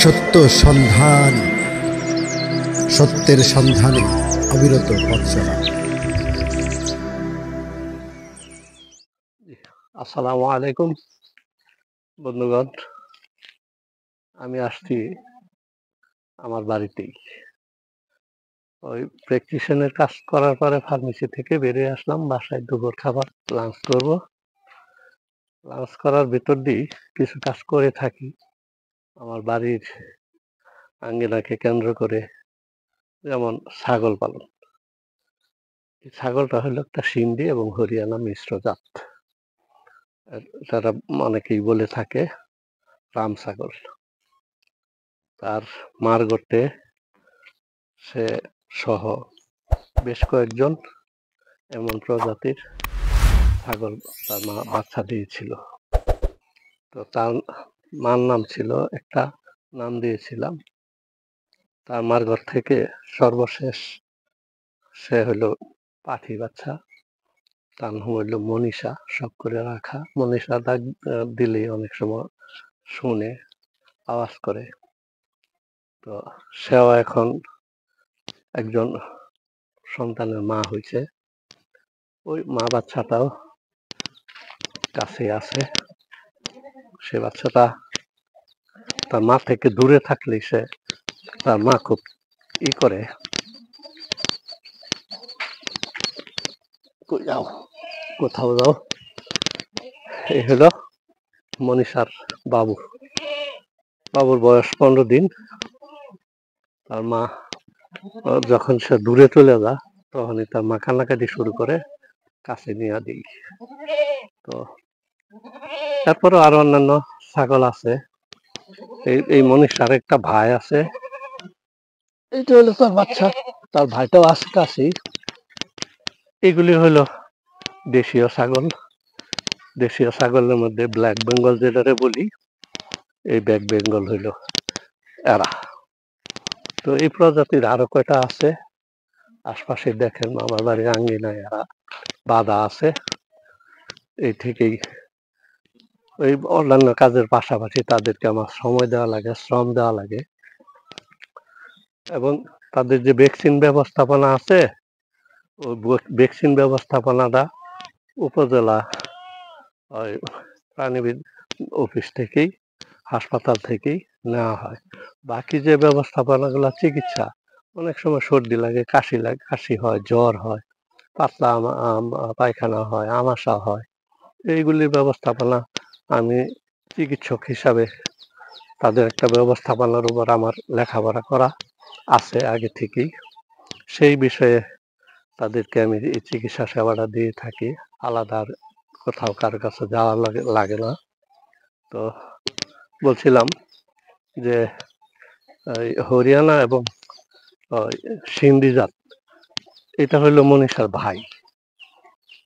সত্য সন্ধান, সত্যের সন্ধানে অবিরত পথ চলা। আসসালামু আলাইকুম বন্ধুগণ, আমি আসছি আমার বাড়িতেই। ওই প্র্যাকটিশনের কাজ করার পরে ফার্মেসি থেকে বেরিয়ে আসলাম, বাসায় দুপুর খাবার লাঞ্চ করব। লাঞ্চ করার ভিতর দিয়ে কিছু কাজ করে থাকি আমার বাড়ির আঙ্গিনাকে কেন্দ্র করে, যেমন ছাগল পালন। এই ছাগলটা হলো একটা সিন্ধি এবং হরিয়ানা মিশ্র জাত। তারা অনেকেই বলে থাকে রাম ছাগল। তার মার গর্তে সে সহ বেশ কয়েকজন এমন প্রজাতির ছাগল তার মা বাচ্চা দিয়েছিল। তো তার মার নাম ছিল, একটা নাম দিয়েছিলাম। তার মার ঘর থেকে সর্বশেষ সে হলো পাঠি বাচ্চা, তার নাম হইল মনীষা। শখ করে রাখা মনীষা, ডাক দিলেই অনেক সময় শুনে, আওয়াজ করে। তো সেও এখন একজন সন্তানের মা হয়েছে। ওই মা বাচ্চাটাও কাছে আছে। সে বাচ্চাটা তার মা থেকে দূরে থাকলেই সে, তার মা খুব করে, যাও কোথাও যাও। এই হলো মনীষার বাবু। বাবুর বয়স 15 দিন। তার মা যখন সে দূরে চলে যায়, তখনই তার মা কান্নাকাটি শুরু করে, কাছে নিয়ে দিই। তো তারপরে আরো অন্যান্য ছাগল আছে। এই মনীষার একটা ভাই আছে, এইটা হলো তার বাচ্চা। তার ভাইটাও আছে কাছেই। এগুলি হলো দেশীয় ছাগল। দেশীয় ছাগলের মধ্যে ব্ল্যাক বেঙ্গল যেটারে বলি, এই ব্ল্যাক বেঙ্গল হইল এরা। তো এই প্রজাতির আরো কয়টা আছে আশপাশে, দেখেন আমার বাড়ির আঙ্গিনায় এরা বাঁধা আছে। এই থেকেই ওই অন্যান্য কাজের পাশাপাশি তাদেরকে আমার সময় দেওয়া লাগে, শ্রম দেওয়া লাগে। এবং তাদের যে ভ্যাকসিন ব্যবস্থাপনা আছে, ওই ভ্যাকসিন ব্যবস্থাপনাটা উপজেলা ওই প্রাণীবিদ অফিস থেকেই, হাসপাতাল থেকেই নেওয়া হয়। বাকি যে ব্যবস্থাপনাগুলো, চিকিৎসা, অনেক সময় সর্দি লাগে, কাশি হয়, জ্বর হয়, পাতলা পায়খানা হয়, আমাশা হয়। এইগুলির ব্যবস্থাপনা আমি চিকিৎসক হিসাবে, তাদের একটা ব্যবস্থাপনার উপর আমার লেখাপড়া করা আছে আগে থেকেই। সেই বিষয়ে তাদেরকে আমি এই চিকিৎসা সেবাটা দিয়ে থাকি। আলাদা কোথাও কারো কাছে যাওয়া লাগে না। তো বলছিলাম যে হরিয়ানা এবং সিন্ধি জাত, এটা হইলো মনীষার ভাই।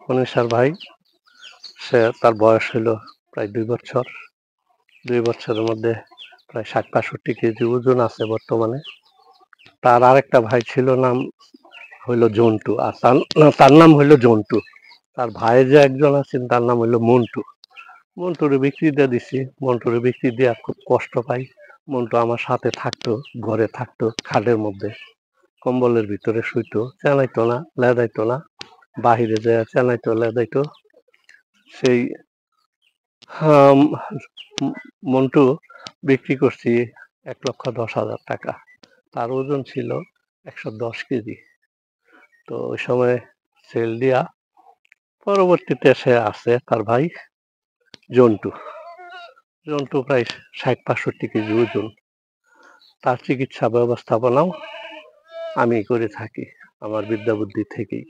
মনীষার ভাই, সে তার বয়স হইল প্রায় 2 বছর। 2 বছরের মধ্যে প্রায় 60-65 কেজি ওজন আছে বর্তমানে। তার আরেকটা ভাই ছিল, নাম হইল জন্টু। আর তার নাম হইল জন্টু। তার ভাই যে একজন আছেন, তার নাম হইল মন্টু। মন্টুরে বিক্রি দিয়ে দিছি। মন্টুরে বিক্রি দিয়ে খুব কষ্ট পাই। মন্টু আমার সাথে থাকতো, ঘরে থাকতো, খাটের মধ্যে কম্বলের ভিতরে শুইতো, চেনাইতো না, লেদাইতো না, বাহিরে যায় চেনাইতো, লেদাইতো। সেই মন্টু বিক্রি করছি 1,10,000 টাকা। তার ওজন ছিল 110 কেজি। তো ওই সময় সেল দিয়া, পরবর্তীতে সে আছে তার ভাই জন্টু। জন্টু প্রায় 60-65 কেজি ওজন। তার চিকিৎসা ব্যবস্থাপনাও আমি করে থাকি আমার বিদ্যা বুদ্ধি থেকেই,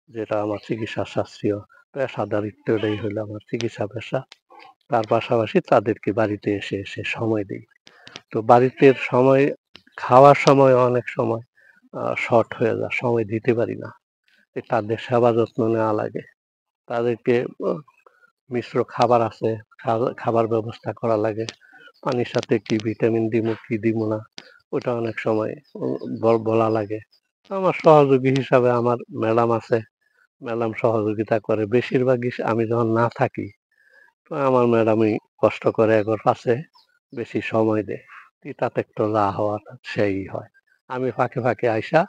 যেটা আমার চিকিৎসা শাস্ত্রীয় পেশাদারিত্বটাই হলো আমার চিকিৎসা পেশা। তার পাশাপাশি তাদেরকে বাড়িতে এসে এসে সময় দিই। তো বাড়িতে সময়, খাওয়ার সময় অনেক সময় শর্ট হয়ে যায়, সময় দিতে পারি না। তাদের সেবা যত্ন নেওয়া লাগে। তাদেরকে মিশ্র খাবার আছে, খাবার ব্যবস্থা করা লাগে। পানির সাথে কি ভিটামিন দিমু কি দিমু না, ওটা অনেক সময় বলা লাগে। আমার সহযোগী হিসাবে আমার ম্যাডাম আছে। ম্যাডাম সহযোগিতা করে বেশিরভাগই। আমি যখন না থাকি, তো আমার ম্যাডামই কষ্ট করে, একবার পাশে বেশি সময় দেয়। তাতে একটু যা হওয়ার সেই হয়। আমি ফাঁকে ফাঁকে আইসা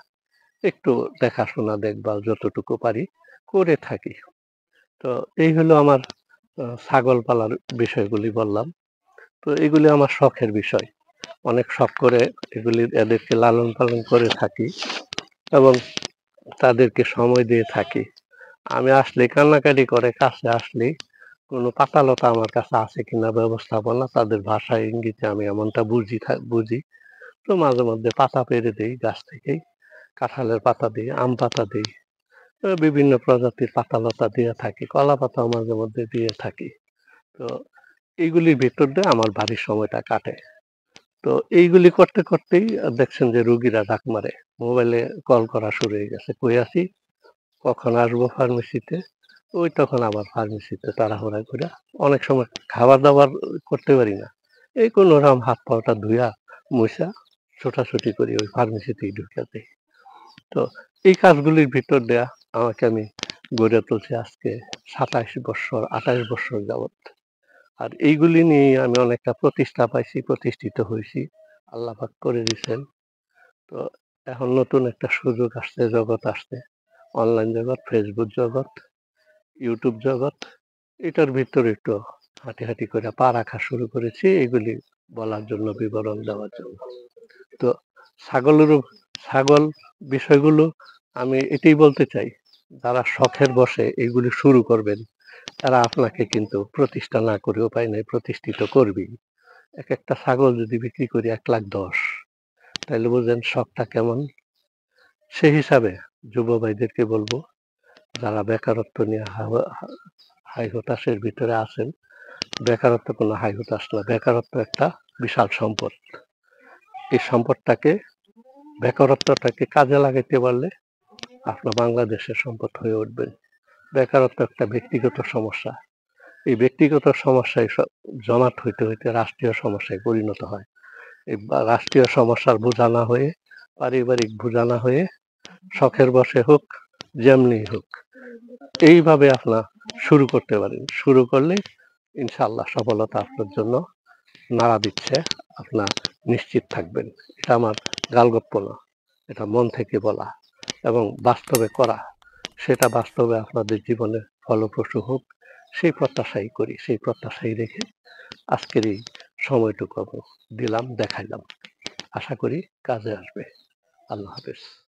একটু দেখাশোনা দেখভাল যতটুকু পারি করে থাকি। তো এই হলো আমার ছাগল পালার বিষয়গুলি বললাম। তো এগুলি আমার শখের বিষয়। অনেক শখ করে এদেরকে লালন পালন করে থাকি এবং তাদেরকে সময় দিয়ে থাকি। আমি আসলেই কান্নাকাটি করে, কাছে আসলেই কোনো পাতা-লতা আমার কাছে আছে কিনা ব্যবস্থাপনা তাদের ভাষায় ইঙ্গিতে আমি এমনটা বুঝি। তো মাঝে মধ্যে পাতা পেড়ে দেই গাছ থেকেই। কাঁঠালের পাতা দিই, আম পাতা দিই। বিভিন্ন প্রজাতির পাতা-লতা দিয়ে থাকি। কলা পাতাও মাঝে মধ্যে দিয়ে থাকি। তো এইগুলির ভিতর দিয়ে আমার ভারি সময়টা কাটে। তো এইগুলি করতে করতেই দেখছেন যে রুগীরা ডাক মারে। মোবাইলে কল করা শুরু হয়ে গেছে। কই আছি? কখন আসবো ফার্মেসিতে? ওই তখন আবার ফার্মেসিতে তাড়াহুড়া কইরা অনেক সময় খাবার-দাবার করতে পারি না। এই কোনরকম হাত পাটা ধুইয়া মুইসা ছোটাছুটি করি ওই ফার্মেসিতেই ঢুইকা যাই। তো এই কাজগুলির ভিতর দিয়া আমি গড়ে তুলছি আজকে ২৭ বৎসর ২৮ বৎসর যাবৎ। আর এইগুলি নিয়েই আমি অনেকটা প্রতিষ্ঠা পাইছি, প্রতিষ্ঠিত হইছি। আল্লাহ পাক করে দিছেন। তো এখন নতুন একটা সুযোগ আসছে, জগৎ আসছে। অনলাইন জগৎ, ফেসবুক জগৎ, ইউটিউব জগৎ। এটার ভিতরে একটু হাঁটি করে পা রাখা শুরু করেছি এগুলি বলার জন্য, বিবরণ দেওয়ার জন্য। তো ছাগলেরও ছাগল বিষয়গুলো আমি এটাই বলতে চাই, যারা শখের বশে এগুলি শুরু করবেন তারা আপনাকে কিন্তু প্রতিষ্ঠা না করে উপায় নেই, প্রতিষ্ঠিত করবেই। একটা ছাগল যদি বিক্রি করি ১,১০,০০০, তাহলে বুঝেন শখটা কেমন। সেই হিসাবে যুব ভাইদেরকে বলবো, যারা বেকারত্ব নিয়ে হাই হতাশের ভিতরে আছেন, বেকারত্ব কোনো হাই হতাশ না, বেকারত্ব একটা বিশাল সম্পদ। এই সম্পদটাকে, বেকারত্বটাকে কাজে লাগাইতে পারলে আপনার বাংলাদেশের সম্পদ হয়ে উঠবেন। বেকারত্ব একটা ব্যক্তিগত সমস্যা। এই ব্যক্তিগত সমস্যায় জমাট হইতে হইতে রাষ্ট্রীয় সমস্যায় পরিণত হয়। এই রাষ্ট্রীয় সমস্যার বোঝা না হয়ে, পারিবারিক বোঝা না হয়ে, শখের বশে হোক, যেমনি হোক, এইভাবে আপনার শুরু করতে পারেন। শুরু করলে ইনশাআল্লাহ সফলতা আপনার জন্য নাড়া দিচ্ছে, আপনার নিশ্চিত থাকবেন। এটা আমার গালগপ্প না, এটা মন থেকে বলা এবং বাস্তবে করা। সেটা বাস্তবে আপনাদের জীবনে ফলপ্রসূ হোক সেই প্রত্যাশাই করি, সেই প্রত্যাশাই রেখে আজকের এই সময়টুকু দেখাইলাম। আশা করি কাজে আসবে। আল্লাহ হাফেজ।